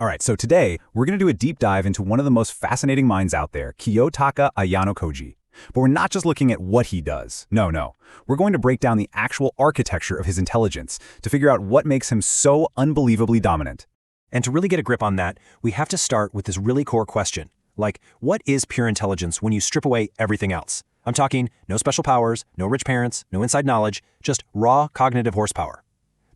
All right, so today, we're going to do a deep dive into one of the most fascinating minds out there, Kiyotaka Ayanokoji. But we're not just looking at what he does. No. We're going to break down the actual architecture of his intelligence to figure out what makes him so unbelievably dominant. And to really get a grip on that, we have to start with this really core question. Like, what is pure intelligence when you strip away everything else? I'm talking no special powers, no rich parents, no inside knowledge, just raw cognitive horsepower.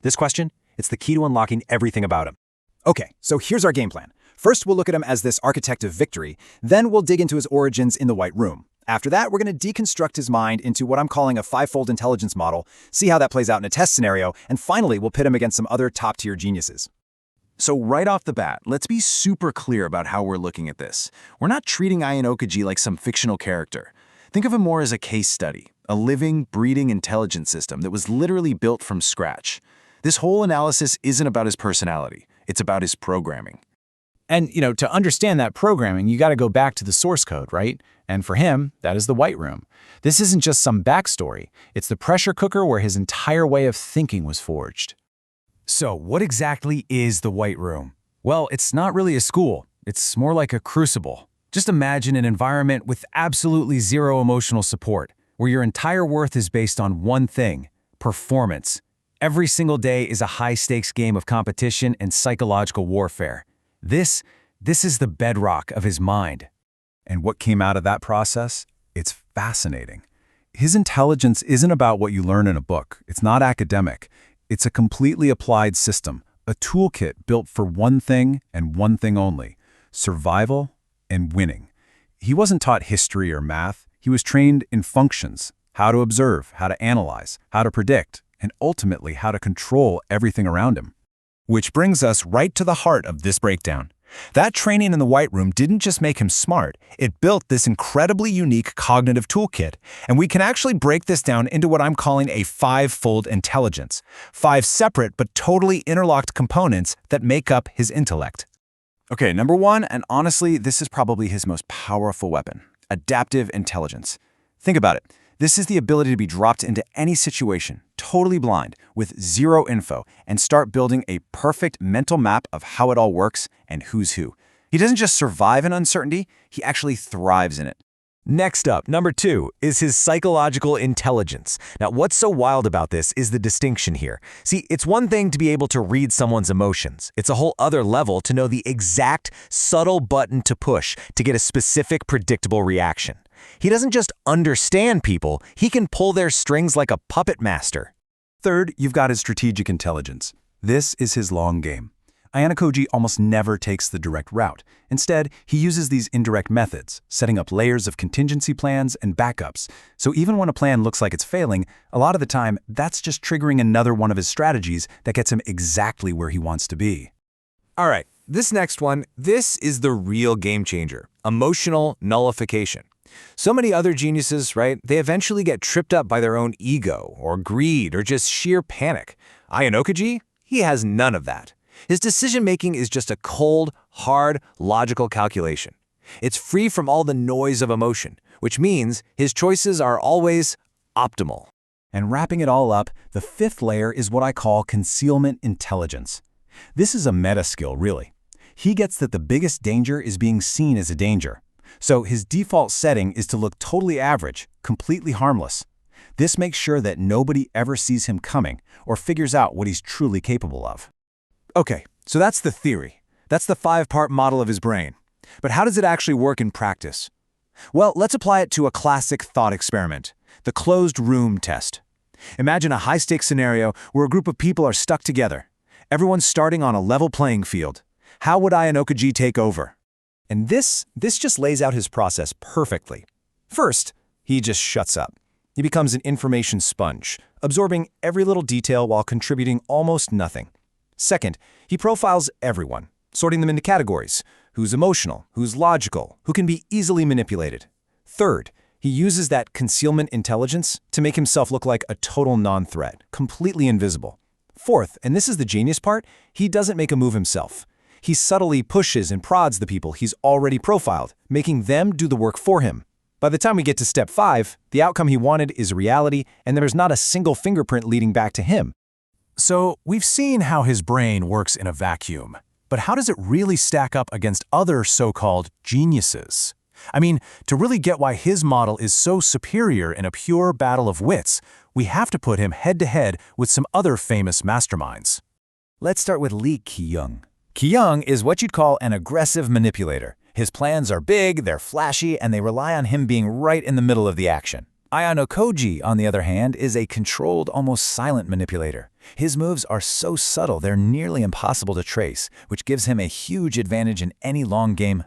This question, it's the key to unlocking everything about him. Okay, so here's our game plan. First, we'll look at him as this architect of victory. Then we'll dig into his origins in the White Room. After that, we're going to deconstruct his mind into what I'm calling a five-fold intelligence model, see how that plays out in a test scenario, and finally, we'll pit him against some other top-tier geniuses. So right off the bat, let's be super clear about how we're looking at this. We're not treating Ayanokoji like some fictional character. Think of him more as a case study, a living, breathing intelligence system that was literally built from scratch. This whole analysis isn't about his personality. It's about his programming. And, to understand that programming, you got to go back to the source code, right? And for him, that is the White Room. This isn't just some backstory. It's the pressure cooker where his entire way of thinking was forged. So, what exactly is the White Room? Well, it's not really a school. It's more like a crucible. Just imagine an environment with absolutely zero emotional support, where your entire worth is based on one thing: performance. Every single day is a high-stakes game of competition and psychological warfare. This is the bedrock of his mind. And what came out of that process? It's fascinating. His intelligence isn't about what you learn in a book. It's not academic. It's a completely applied system, a toolkit built for one thing and one thing only: survival and winning. He wasn't taught history or math. He was trained in functions: how to observe, how to analyze, how to predict, and ultimately how to control everything around him. Which brings us right to the heart of this breakdown. That training in the White Room didn't just make him smart, it built this incredibly unique cognitive toolkit. And we can actually break this down into what I'm calling a five-fold intelligence. 5 separate but totally interlocked components that make up his intellect. Okay, number 1, and honestly, this is probably his most powerful weapon: adaptive intelligence. Think about it. This is the ability to be dropped into any situation, totally blind, with zero info, and start building a perfect mental map of how it all works and who's who. He doesn't just survive in uncertainty, he actually thrives in it. Next up, number 2, is his psychological intelligence. Now, what's so wild about this is the distinction here. See, it's one thing to be able to read someone's emotions. It's a whole other level to know the exact, subtle button to push to get a specific, predictable reaction. He doesn't just understand people, he can pull their strings like a puppet master. Third, you've got his strategic intelligence. This is his long game. Ayanokoji almost never takes the direct route. Instead, he uses these indirect methods, setting up layers of contingency plans and backups. So even when a plan looks like it's failing, a lot of the time, that's just triggering another one of his strategies that gets him exactly where he wants to be. All right, this next one, this is the real game changer: emotional nullification. So many other geniuses, right, they eventually get tripped up by their own ego or greed or just sheer panic. Ayanokoji, he has none of that. His decision-making is just a cold, hard, logical calculation. It's free from all the noise of emotion, which means his choices are always optimal. And wrapping it all up, the 5th layer is what I call concealment intelligence. This is a meta skill, really. He gets that the biggest danger is being seen as a danger. So his default setting is to look totally average, completely harmless. This makes sure that nobody ever sees him coming or figures out what he's truly capable of. Okay, so that's the theory. That's the 5-part model of his brain. But how does it actually work in practice? Well, let's apply it to a classic thought experiment: the closed room test. Imagine a high-stakes scenario where a group of people are stuck together. Everyone's starting on a level playing field. How would Ayanokoji take over? And this just lays out his process perfectly. First, he just shuts up. He becomes an information sponge, absorbing every little detail while contributing almost nothing. Second, he profiles everyone, sorting them into categories: who's emotional, who's logical, who can be easily manipulated. Third, he uses that concealment intelligence to make himself look like a total non-threat, completely invisible. Fourth, and this is the genius part, he doesn't make a move himself. He subtly pushes and prods the people he's already profiled, making them do the work for him. By the time we get to step 5, the outcome he wanted is a reality, and there's not a single fingerprint leading back to him. So, we've seen how his brain works in a vacuum. But how does it really stack up against other so-called geniuses? I mean, to really get why his model is so superior in a pure battle of wits, we have to put him head-to-head with some other famous masterminds. Let's start with Kiyoung. Kiyoung is what you'd call an aggressive manipulator. His plans are big, they're flashy, and they rely on him being right in the middle of the action. Ayanokoji, on the other hand, is a controlled, almost silent manipulator. His moves are so subtle they're nearly impossible to trace, which gives him a huge advantage in any long game.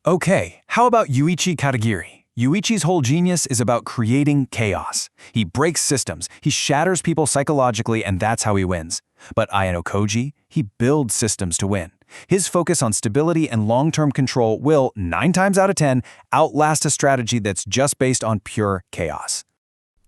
Okay, how about Yuuichi Katagiri? Yuichi's whole genius is about creating chaos. He breaks systems, he shatters people psychologically, and that's how he wins. But Ayanokoji, he builds systems to win. His focus on stability and long-term control will, 9 times out of 10, outlast a strategy that's just based on pure chaos.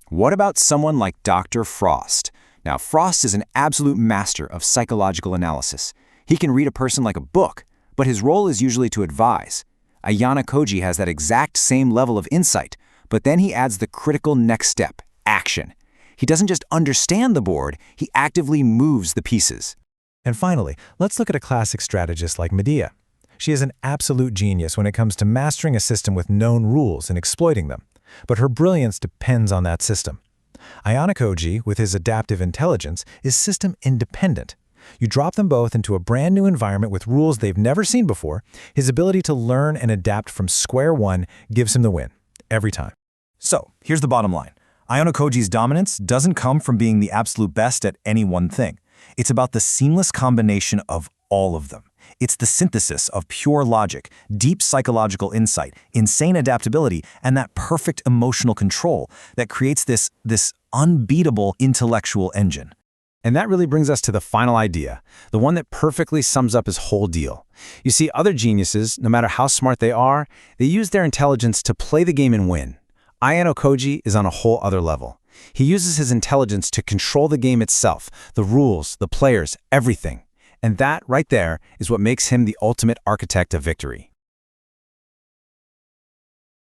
What about someone like Dr. Frost? Now, Frost is an absolute master of psychological analysis. He can read a person like a book, but his role is usually to advise. Ayanokoji has that exact same level of insight, but then he adds the critical next step, action. He doesn't just understand the board, he actively moves the pieces. And finally, let's look at a classic strategist like Medea. She is an absolute genius when it comes to mastering a system with known rules and exploiting them, but her brilliance depends on that system. Ayanokoji, with his adaptive intelligence, is system independent. You drop them both into a brand new environment with rules they've never seen before, his ability to learn and adapt from square one gives him the win, every time. So, here's the bottom line. Ayanokoji's dominance doesn't come from being the absolute best at any one thing. It's about the seamless combination of all of them. It's the synthesis of pure logic, deep psychological insight, insane adaptability, and that perfect emotional control that creates this unbeatable intellectual engine. And that really brings us to the final idea, the one that perfectly sums up his whole deal. You see, other geniuses, no matter how smart they are, they use their intelligence to play the game and win. Ayanokoji is on a whole other level. He uses his intelligence to control the game itself, the rules, the players, everything. And that, right there, is what makes him the ultimate architect of victory.